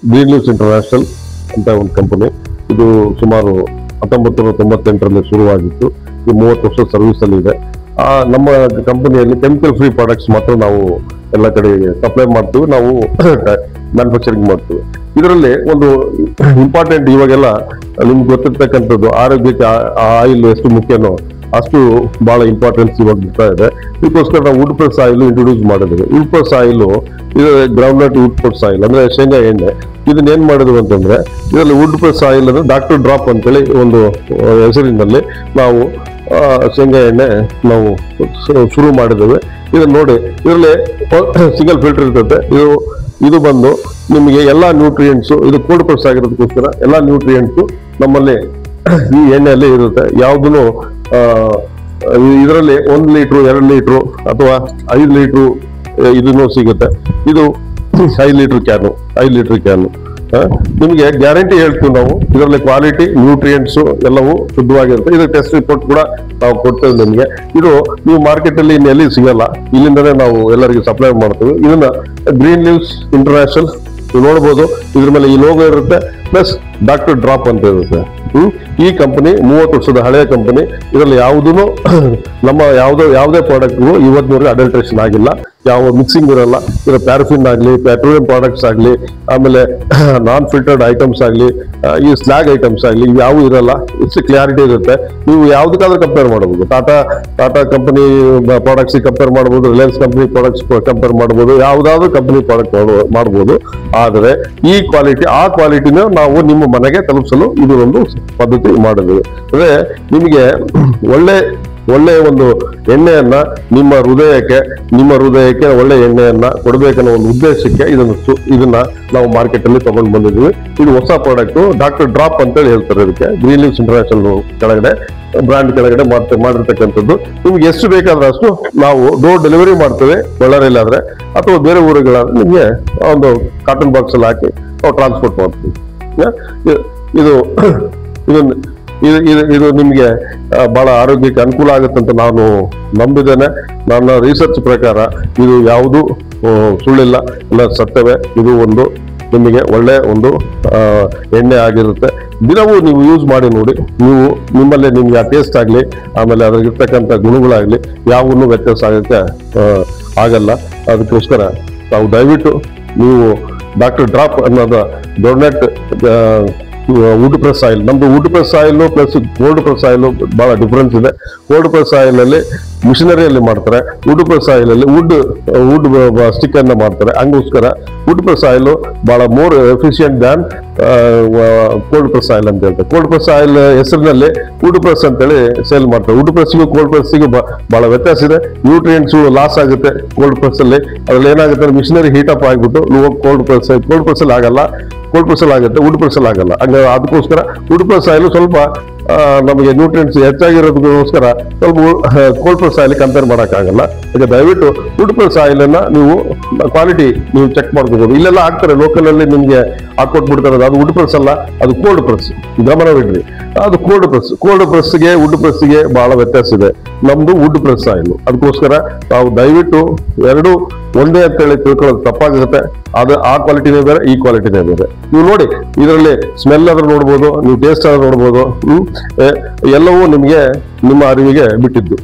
Green leaves international ಅಂತ ಒಂದು company. ಇದು ಸುಮಾರು 1998ರಲ್ಲಿ ಶುರುವಾಗಿತ್ತು. ಈ 30 ವರ್ಷ ಸರ್ವಿಸ್ ಅಲ್ಲಿ ಇದೆ. ನಮ್ಮ ಕಂಪನಿಯಲ್ಲಿ ಕೆಮಿಕಲ್ ಫ್ರೀ ಪ್ರಾಡಕ್ಟ್ಸ್ ಮಾತ್ರ ನಾವು ಎಲ್ಲ ಕಡೆ ಸಪ್ಲೈ ಮಾಡ್ತೀವಿ, ನಾವು ಮ್ಯಾನುಫ್ಯಾಕ್ಚರಿಂಗ್ ಮಾಡ್ತೀವಿ. ಇದರಲ್ಲಿ ಒಂದು ಇಂಪಾರ್ಟೆಂಟ್ ಇವಾಗೆಲ್ಲ ನಿಮ್ಗೆ ಗೊತ್ತಿರ್ತಕ್ಕಂಥದ್ದು ಆರೋಗ್ಯಕ್ಕೆ ಆಯಿಲ್ ಎಷ್ಟು ಮುಖ್ಯನೋ ಅಷ್ಟು ಬಹಳ ಇಂಪಾರ್ಟೆನ್ಸ್ ಇವಾಗ ಬರ್ತಾ ಇದೆ. ಇದಕ್ಕೋಸ್ಕರ ನಾವು ವುಡ್ ಪ್ರೆಸ್ ಆಯಿಲ್ ಇಂಟ್ರೊಡ್ಯೂಸ್ ಮಾಡಿದ್ವಿ. ವುಡ್ ಪ್ರೆಸ್ ಆಯಿಲ್ ಇದು ಗ್ರೌಂಡ್ನಟ್ ವುಡ್ ಪ್ರೆಸ್ ಆಯಿಲ್ ಅಂದ್ರೆ ಶೇಂಗಾ ಎಣ್ಣೆ. ಇದನ್ನ ಏನ್ ಮಾಡಿದ್ವಿ ಅಂತಂದ್ರೆ ಇದರಲ್ಲಿ ವುಡ್ ಪ್ರೆಸ್ ಆಯಿಲ್ ಅಂದ್ರೆ ಡಾಕ್ಟರ್ ಡ್ರಾಪ್ ಅಂತೇಳಿ ಒಂದು ಹೆಸರಿನಲ್ಲಿ ನಾವು ಶೇಂಗಾ ಎಣ್ಣೆ ನಾವು ಶುರು ಮಾಡಿದ್ದೇವೆ. ಇದನ್ನ ನೋಡಿ, ಇದರಲ್ಲಿ ಸಿಂಗಲ್ ಫಿಲ್ಟರ್ ಇರ್ತದೆ. ಇದು ಬಂದು ನಿಮಗೆ ಎಲ್ಲಾ ನ್ಯೂಟ್ರಿಯೆಂಟ್ಸು, ಇದು ಕೋಲ್ಡ್ ಪ್ರೆಸ್ ಆಗಿರೋದಕ್ಕೋಸ್ಕರ ಎಲ್ಲಾ ನ್ಯೂಟ್ರಿಯೆಂಟ್ಸು ನಮ್ಮಲ್ಲಿ ಈ ಎಣ್ಣೆಯಲ್ಲಿ ಇರುತ್ತೆ. ಯಾವುದೂ ಇದರಲ್ಲಿ 1 ಲೀಟ್ರು 2 ಲೀಟ್ರು ಅಥವಾ 5 ಲೀಟ್ರು ಇದನ್ನು ಸಿಗುತ್ತೆ. ಇದು 5 ಲೀಟರ್ ಕ್ಯಾನು. ನಿಮಗೆ ಗ್ಯಾರಂಟಿ ಹೇಳ್ತೀವಿ ನಾವು, ಇದರಲ್ಲಿ ಕ್ವಾಲಿಟಿ ನ್ಯೂಟ್ರಿಯೆಂಟ್ಸ್ ಎಲ್ಲವೂ ಶುದ್ಧವಾಗಿರುತ್ತೆ. ಇದು ಟೆಸ್ಟ್ ರಿಪೋರ್ಟ್ ಕೂಡ ನಾವು ಕೊಡ್ತೇವೆ ನಿಮಗೆ. ಇದು ನೀವು ಮಾರ್ಕೆಟ್ ಅಲ್ಲಿ ಎಲ್ಲಿ ಸಿಗಲ್ಲ, ಇಲ್ಲಿಂದಲೇ ನಾವು ಎಲ್ಲರಿಗೂ ಸಪ್ಲೈ ಮಾಡ್ತೀವಿ. ಇದನ್ನ ಗ್ರೀನ್ ಲೀವ್ಸ್ ಇಂಟರ್ನ್ಯಾಷನಲ್ ನೋಡ್ಬೋದು. ಇದ್ರ ಮೇಲೆ ಈ ಲೋಗೋ ಇರುತ್ತೆ, ಪ್ಲಸ್ ಡಾಕ್ಟರ್ ಡ್ರಾಪ್ ಅಂತ ಇರುತ್ತೆ. ಈ ಕಂಪನಿ 30 ವರ್ಷದ ಹಳೆಯ ಕಂಪನಿ. ಇದರಲ್ಲಿ ಯಾವುದೂ ನಮ್ಮ ಯಾವುದೇ ಪ್ರಾಡಕ್ಟ್ಗಳು ಇವತ್ತಿನವರೆಗೆ ಅಡಲ್ಟ್ರೇಷನ್ ಆಗಿಲ್ಲ, ಯಾವ ಮಿಕ್ಸಿಂಗ್ ಇರಲ್ಲ. ಇದರ ಪ್ಯಾರಫಿನ್ ಆಗಲಿ, ಪೆಟ್ರೋಲಿಯಂ ಪ್ರಾಡಕ್ಟ್ಸ್ ಆಗಲಿ, ಆಮೇಲೆ ನಾನ್ ಫಿಲ್ಟರ್ಡ್ ಐಟಮ್ಸ್ ಆಗಲಿ, ಈ ಸ್ಲಾಗ್ ಐಟಮ್ಸ್ ಆಗಲಿ ಯಾವ ಇರಲ್ಲ. ಇಷ್ಟು ಕ್ಲಾರಿಟಿ ಇರುತ್ತೆ. ನೀವು ಯಾವುದಕ್ಕಾದ್ರೂ ಕಂಪೇರ್ ಮಾಡಬಹುದು. ಟಾಟಾ ಕಂಪನಿ ಪ್ರಾಡಕ್ಟ್ಸ್ ಕಂಪೇರ್ ಮಾಡಬಹುದು, ರಿಲಯನ್ಸ್ ಕಂಪನಿ ಪ್ರಾಡಕ್ಟ್ಸ್ ಕಂಪೇರ್ ಮಾಡಬಹುದು, ಯಾವುದಾದ್ರೂ ಕಂಪನಿ ಪ್ರಾಡಕ್ಟ್ ಮಾಡಬಹುದು. ಆದರೆ ಈ ಕ್ವಾಲಿಟಿ, ಆ ಕ್ವಾಲಿಟಿನ ನಾವು ನಿಮ್ಮ ಮನೆಗೆ ತಲುಪಿಸಲು ಇದು ಒಂದು ಪದ್ಧತಿ ಮಾಡಿದ್ವಿ. ಅಂದ್ರೆ ನಿಮಗೆ ಒಳ್ಳೆ ಒಂದು ಎಣ್ಣೆಯನ್ನ ನಿಮ್ಮ ಹೃದಯಕ್ಕೆ ಒಳ್ಳೆ ಎಣ್ಣೆಯನ್ನ ಕೊಡಬೇಕನ್ನೋ ಒಂದು ಉದ್ದೇಶಕ್ಕೆ ಇದನ್ನ ನಾವು ಮಾರ್ಕೆಟ್ ಅಲ್ಲಿ ತಗೊಂಡು ಬಂದಿದ್ವಿ. ಇದು ಹೊಸ ಪ್ರಾಡಕ್ಟ್, ಡಾಕ್ಟರ್ ಡ್ರಾಪ್ ಅಂತೇಳಿ ಹೇಳ್ತಾರೆ. ಇದಕ್ಕೆ ಗ್ರೀನ್ ಲೀವ್ಸ್ ಇಂಟರ್ನ್ಯಾಷನಲ್ ಕೆಳಗಡೆ ಬ್ರ್ಯಾಂಡ್ ಕೆಳಗಡೆ ಮಾಡಿರ್ತಕ್ಕಂಥದ್ದು. ನಿಮ್ಗೆ ಎಷ್ಟು ಬೇಕಾದ್ರೆ ಅಷ್ಟು ನಾವು ಡೋರ್ ಡೆಲಿವರಿ ಮಾಡ್ತೇವೆ, ಬಳ್ಳಾರಿಯಲ್ಲಿ ಆದ್ರೆ ಅಥವಾ ಬೇರೆ ಊರುಗಳಾದ್ರೆ ನಿಮ್ಗೆ ಒಂದು ಕಾಟನ್ ಬಾಕ್ಸ್ ಅಲ್ಲಿ ಹಾಕಿ ನಾವು ಟ್ರಾನ್ಸ್ಪೋರ್ಟ್ ಮಾಡ್ತೀವಿ. ಇದು ನಿಮಗೆ ಬಹಳ ಆರೋಗ್ಯಕ್ಕೆ ಅನುಕೂಲ ಆಗುತ್ತಂತ ನಾನು ನಂಬಿದ್ದೇನೆ. ನನ್ನ ರಿಸರ್ಚ್ ಪ್ರಕಾರ ಇದು ಯಾವುದು ಸುಳ್ಳಿಲ್ಲ, ಎಲ್ಲ ಸತ್ಯವೇ. ಇದು ಒಂದು ನಿಮಗೆ ಒಳ್ಳೆ ಒಂದು ಎಣ್ಣೆ ಆಗಿರುತ್ತೆ. ದಿನವೂ ನೀವು ಯೂಸ್ ಮಾಡಿ ನೋಡಿ, ನಿಮ್ಮಲ್ಲೇ ನಿಮ್ಗೆ ಆ ಟೇಸ್ಟ್ ಆಗಲಿ, ಆಮೇಲೆ ಅದ್ರಾಗಿರ್ತಕ್ಕಂಥ ಗುಣಗಳಾಗಲಿ ಯಾವನ್ನೂ ವ್ಯತ್ಯಾಸ ಆಗಕ್ಕೆ ಆಗಲ್ಲ. ಅದಕ್ಕೋಸ್ಕರ ತಾವು ದಯವಿಟ್ಟು ನೀವು ಡಾಕ್ಟರ್ ಡ್ರಾಪ್ ಅನ್ನೋದ ದೊಡ್ಡ ವುಡ್ ಪ್ರೆಸ್ ಆಯಿಲ್, ನಮ್ದು wood press oil plus cold press oil ಬಹಳ ಡಿಫ್ರೆನ್ಸ್ ಇದೆ. ಕೋಲ್ಡ್ ಪ್ರೆಸ್ ಆಯಿಲ್ ಅಲ್ಲಿ ಮಿಷನರಿಯಲ್ಲಿ ಮಾಡ್ತಾರೆ, ವುಡ್ ಪ್ರೆಸ್ ಆಯಿಲ್ ಅಲ್ಲಿ ವುಡ್ ಸ್ಟಿಕ್ ಅನ್ನ ಮಾಡ್ತಾರೆ. ಹಂಗೋಸ್ಕರ ವುಡ್ ಪ್ರೆಸ್ ಆಯಿಲ್ ಬಹಳ more efficient than cold press oil ಅಂತ ಹೇಳ್ತಾರೆ. ಕೋಲ್ಡ್ ಪ್ರೆಸ್ ಆಯಿಲ್ ಹೆಸರಿನಲ್ಲಿ ವುಡ್ ಪ್ರೆಸ್ ಅಂತೇಳಿ ಸೇಲ್ ಮಾಡ್ತಾರೆ. ವುಡ್ ಪ್ರೆಸ್ಗೂ ಕೋಲ್ಡ್ ಪ್ರೆಸ್ಗೂ ಬಹಳ ವ್ಯತ್ಯಾಸ ಇದೆ. ನ್ಯೂಟ್ರಿಯೆಂಟ್ಸ್ ಲಾಸ್ ಆಗುತ್ತೆ ಕೋಲ್ಡ್ ಪ್ರೆಸ್ ಅಲ್ಲಿ. ಅದ್ರಲ್ಲಿ ಏನಾಗುತ್ತೆ, ಮಿಷನರಿ ಹೀಟ್ ಅಪ್ ಆಗಿಬಿಟ್ಟು ನೀವು ಕೋಲ್ಡ್ ಪ್ರೆಸ್ ಅಲ್ಲಿ ಆಗಲ್ಲ, ಕೋಲ್ಡ್ ಪ್ರೆಸ್ ಅಲ್ಲಿ ಆಗುತ್ತೆ, ವುಡ್ ಪ್ರೆಸ್ ಅಲ್ಲಿ ಆಗಲ್ಲ. ಅದಕ್ಕೋಸ್ಕರ ವುಡ್ ಪ್ರೆಸ್ ಆಯಿಲ್ ಸ್ವಲ್ಪ ನಮಗೆ ನ್ಯೂಟ್ರಿಯೆಂಟ್ಸ್ ಹೆಚ್ಚಾಗಿರೋದಕ್ಕೋಸ್ಕರ ಸ್ವಲ್ಪ ಕೋಲ್ಡ್ ಪ್ರೆಸ್ ಆಯಿಲ್ ಕಂಪೇರ್ ಮಾಡೋಕ್ಕಾಗಲ್ಲ. ಈಗ ದಯವಿಟ್ಟು ವುಡ್ ಪ್ರೆಸ್ ಆಯಿಲ್ ಅನ್ನ ನೀವು ಕ್ವಾಲಿಟಿ ನೀವು ಚೆಕ್ ಮಾಡ್ಕೋಬಹುದು. ಇಲ್ಲೆಲ್ಲ ಹಾಕ್ತಾರೆ ಲೋಕಲ್ ಅಲ್ಲಿ, ನಿಮ್ಗೆ ಹಾಕೊಟ್ಬಿಡ್ತಾರೆ. ಅದು ವುಡ್ ಪ್ರೆಸ್ ಅಲ್ಲ, ಅದು ಕೋಲ್ಡ್ ಪ್ರೆಸ್. ಗಮನವಿಡ್ರಿ, ಅದು ಕೋಲ್ಡ್ ಪ್ರೆಸ್ಗೆ ವುಡ್ ಪ್ರೆಸ್ಗೆ ಬಹಳ ವ್ಯತ್ಯಾಸ ಇದೆ. ನಮ್ದು ವುಡ್ ಪ್ರೆಸ್ ಆಯಿಲ್. ಅದಕ್ಕೋಸ್ಕರ ನಾವು ದಯವಿಟ್ಟು ಎರಡು ಒಂದೇ ಅಂತೇಳಿ ತಿಳ್ಕೊಳ್ಳೋದು ತಪ್ಪಾಗುತ್ತೆ. ಆ ಕ್ವಾಲಿಟಿನೇ ಬೇರೆ, ಈ ಕ್ವಾಲಿಟಿನೇ ಬೇರೆ. ನೀವು ನೋಡಿ, ಇದರಲ್ಲಿ ಸ್ಮೆಲ್ ಆದ್ರೂ ನೋಡ್ಬೋದು, ನೀವು ಟೇಸ್ಟ್ ಆದ್ರೂ ನೋಡ್ಬೋದು. ಎಲ್ಲವೂ ನಿಮಗೆ ನಿಮ್ಮ ಅರಿವಿಗೆ ಬಿಟ್ಟಿದ್ದು.